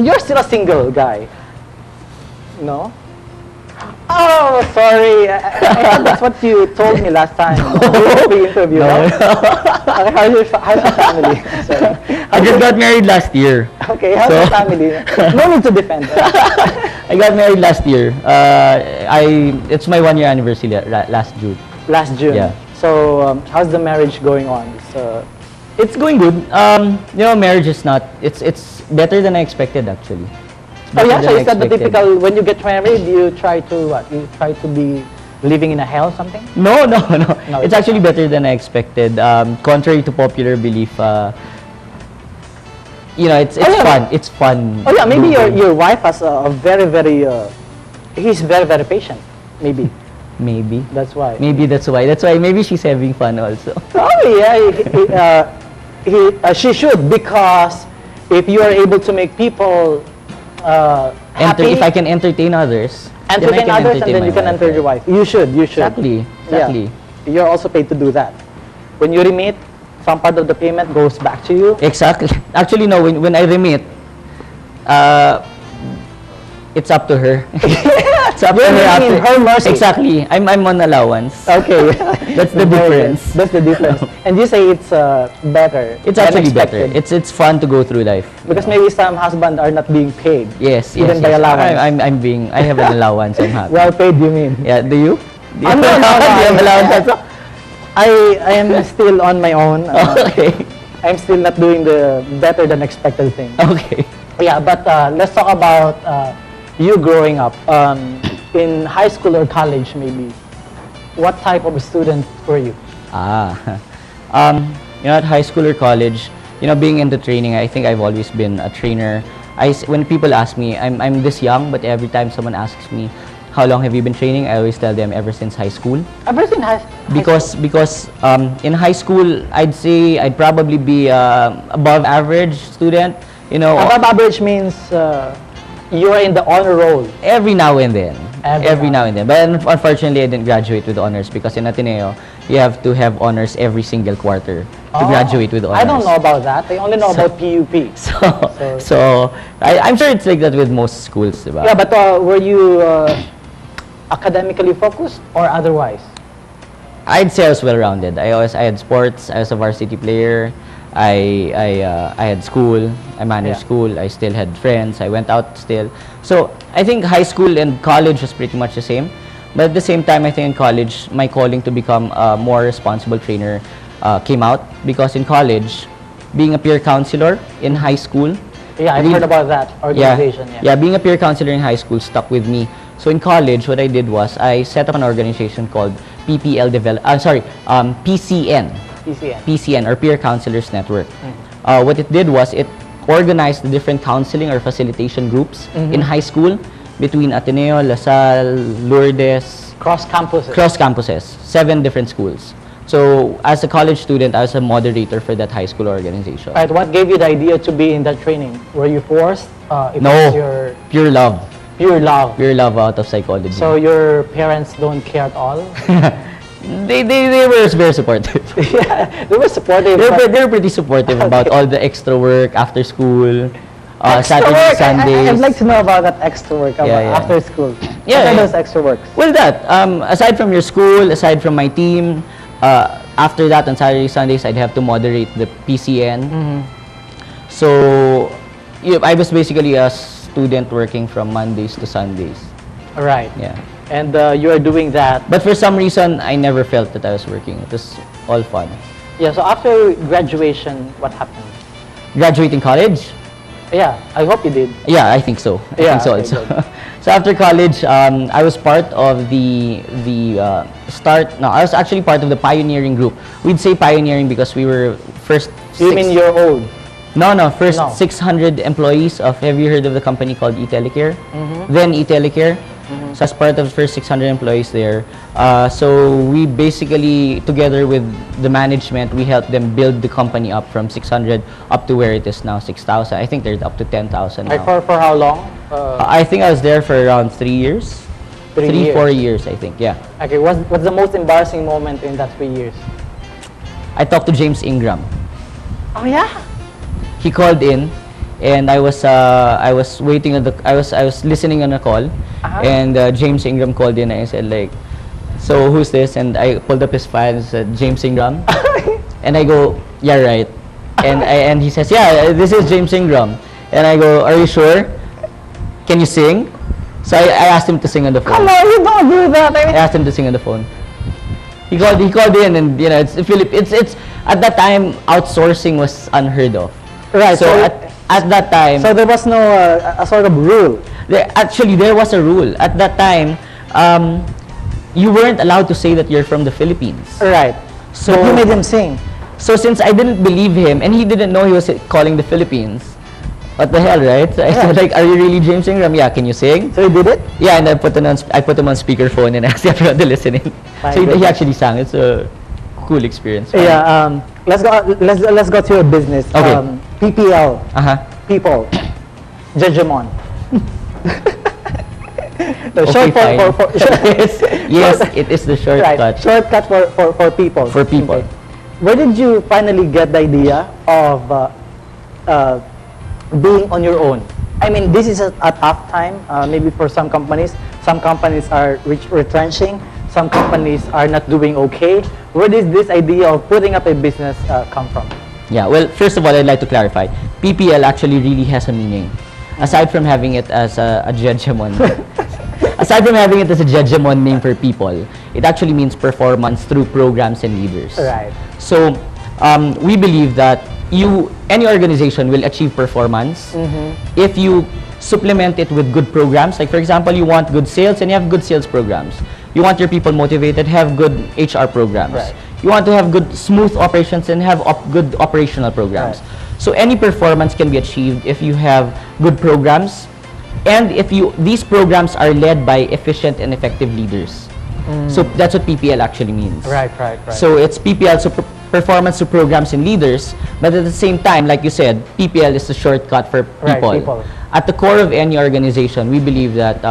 You're still a single guy. No? Oh, sorry. I thought that's what you told me last time. We interviewed. No. Okay, how's your family? Sorry. I just got married last year. Okay, how's your family? No need to defend. I got married last year. It's my 1-year anniversary last June. Last June. Yeah. So, how's the marriage going on? It's going good. You know, marriage is not. It's better than I expected, actually. Oh yeah, so is that the typical, when you get married, you try to what? You try to be living in a hell or something? No. It's actually better than I expected. Contrary to popular belief, you know, it's fun. It's fun. Oh yeah, maybe your wife has a very, he's very patient. Maybe. Maybe. That's why. Maybe that's why. That's why maybe she's having fun also. Oh yeah, she should, because if you are able to make people happy, if I can entertain others, entertain others, and then you can entertain your wife. You should. Exactly. Yeah. You're also paid to do that. When you remit, some part of the payment goes back to you. Exactly. Actually, no. When I remit, it's up to her. It's up to her after. Her mercy. Exactly. I'm on allowance. Okay. That's the difference. That's the difference. And you say it's better. It's actually better. It's fun to go through life. Because maybe some husbands are not being paid. Yes. Even by allowance. I have an allowance. I'm happy. Well paid, you mean? Yeah. Do you? Do you No, have allowance also? I am still on my own. Okay. I'm still not doing the better than expected thing. Okay. Yeah, but let's talk about you growing up. In high school or college, maybe. What type of student were you? You know, at high school or college, you know, being into training, I think I've always been a trainer. When people ask me, I'm this young, but every time someone asks me, how long have you been training? I always tell them ever since high school. Ever since high school? Because in high school, I'd say I'd probably be above average student. You know, above average means you are in the honor roll. Every now and then. Every now and then. But unfortunately, I didn't graduate with honors because in Ateneo, you have to have honors every single quarter to graduate with honors. I don't know about that. I only know about PUP. So I'm sure it's like that with most schools. Diba? Yeah, but were you academically focused or otherwise? I'd say I was well-rounded. I had sports. I was a varsity player. I had school. I managed school. I still had friends. I went out still. So I think high school and college was pretty much the same. But at the same time, I think in college, my calling to become a more responsible trainer came out, because in college, being a peer counselor in high school. Yeah, I've heard about that organization. Yeah, being a peer counselor in high school stuck with me. So in college, what I did was I set up an organization called PPL PCN, or Peer Counselors Network. What it did was it organized the different counseling or facilitation groups in high school between Ateneo, LaSalle, Lourdes. Cross campuses. Cross campuses. 7 different schools. So as a college student, I was a moderator for that high school organization. Right. What gave you the idea to be in that training? Were you forced? No. Pure love. Pure love. Pure love out of psychology. So your parents don't care at all? They were very supportive. Yeah, they were supportive. They were pretty supportive about all the extra work after school, Saturday, Sundays. I'd like to know about that extra work after school. What are those extra works? Well, aside from your school, aside from my team, after that on Saturday, Sundays, I'd have to moderate the PCN. So I was basically a student working from Mondays to Sundays. Right. Yeah. And you are doing that. But for some reason, I never felt that I was working. It was all fun. Yeah, so after graduation, what happened? Graduating college? Yeah, I hope you did. Yeah, I think so. I think so also. So after college, I was part of I was actually part of the pioneering group. We'd say pioneering because we were first. You mean you're old? No, first 600 employees have you heard of the company called eTelecare? Then eTelecare. So as part of the first 600 employees there, so we basically, together with the management, we helped them build the company up from 600 up to where it is now, 6,000. I think they're up to 10,000 now. For how long? I think I was there for around 3 years. 4 years, I think, yeah. Okay, what's the most embarrassing moment in that 3 years? I talked to James Ingram. Oh, yeah? He called in. and I was waiting at I was listening on a call, and James Ingram called in, and I said like, so who's this? And I pulled up his file and said James Ingram, and I go, yeah, right, and he says, yeah, this is James Ingram, and I go, are you sure? Can you sing? So I asked him to sing on the phone. Come on, you don't do that. I I asked him to sing on the phone. He called in, and you know, it's at that time outsourcing was unheard of. Right. So at that time, so there was no a sort of rule. there was a rule. At that time, you weren't allowed to say that you're from the Philippines. Right. So But you made him sing. So since I didn't believe him, and he didn't know he was calling the Philippines, what the hell, right? So I said like, are you really James Ingram? Yeah, can you sing? So he did it? Yeah, and I put him on speakerphone and asked everyone to listen in. So he actually sang. It's a cool experience. Yeah. Let's go to your business. Okay. PPL. People. Judgemon. The short for yes, it is the shortcut. Right. Shortcut for people. For people. Okay. Where did you finally get the idea of being on your own? I mean, this is a tough time, maybe for some companies. Some companies are retrenching. Some companies are not doing okay. Where does this idea of putting up a business come from? Yeah, well, first of all, I'd like to clarify. PPL actually really has a meaning. Aside from having it as a judgemon. Aside from having it as a judgemon name for people, it actually means performance through programs and leaders. Right. So, we believe that any organization will achieve performance if you supplement it with good programs. Like for example, you want good sales and you have good sales programs. You want your people motivated, have good HR programs. Right. You want to have good smooth operations and have good operational programs. Right. So any performance can be achieved if you have good programs, and if these programs are led by efficient and effective leaders. So that's what PPL actually means. Right. So it's PPL, so performance to programs and leaders, but at the same time, like you said, PPL is the shortcut for people. Right, people. At the core of any organization, we believe that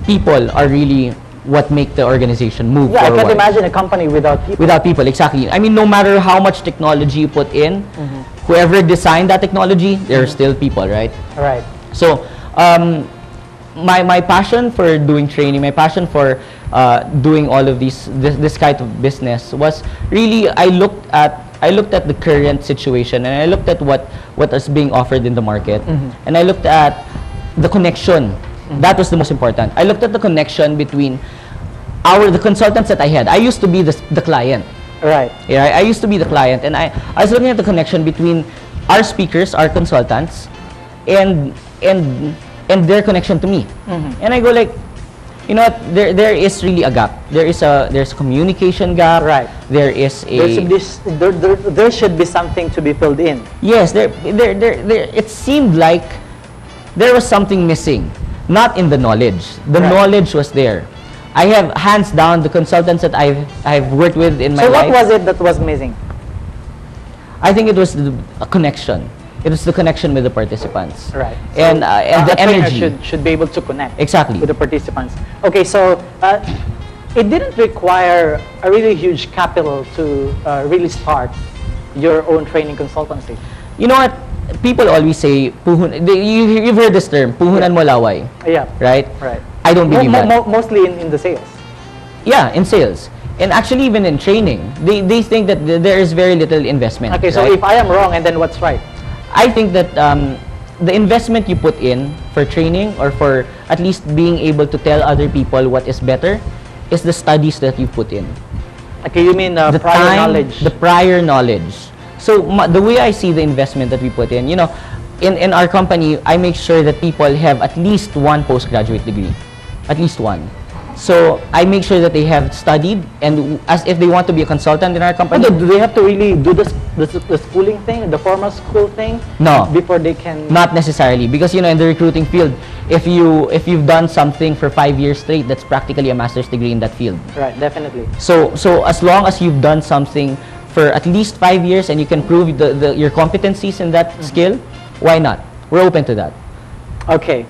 people are really what make the organization move Yeah, forward. I can't imagine a company without people. Without people, exactly. I mean, no matter how much technology you put in, whoever designed that technology, there are still people, right? Right. So, my passion for doing training, my passion for doing all of this kind of business was really, I looked at the current situation, and I looked at what is being offered in the market, and I looked at the connection. That was the most important. I looked at the connection between the consultants that I had. I used to be the client. Right. Yeah, I used to be the client, and I was looking at the connection between our speakers, our consultants, and their connection to me. And I go like, you know what, there is really a gap. There's a communication gap. Right. There is there should be something to be filled in. Yes, it seemed like there was something missing. Not in the knowledge. The knowledge was there. I have, hands down, the consultants that I've worked with in my life. So what was it that was missing? I think it was a connection. It was the connection with the participants. Right. And the energy. Should be able to connect. Exactly. With the participants. Okay, so it didn't require a really huge capital to really start your own training consultancy. You know what? People always say, you've heard this term, puhunan mo laway. Yeah. Right? Right. I don't believe that. Mostly in the sales. Yeah, in sales. And actually even in training, they think that there is very little investment. Okay, so right? if I am wrong, and then what's right? I think that the investment you put in for training, or for at least being able to tell other people what is better, is the studies that you put in. Okay, you mean the prior time, knowledge. the prior knowledge. So the way I see the investment that we put in, you know, in our company, I make sure that people have at least one postgraduate degree, at least one. So I make sure that they have studied, and as if they want to be a consultant in our company. Do they have to really do the schooling thing, the formal school thing? No. Before they can. Not necessarily, because you know, in the recruiting field, if you've done something for 5 years straight, that's practically a master's degree in that field. Right, definitely. So as long as you've done something for at least 5 years and you can prove your competencies in that skill, why not? We're open to that. Okay.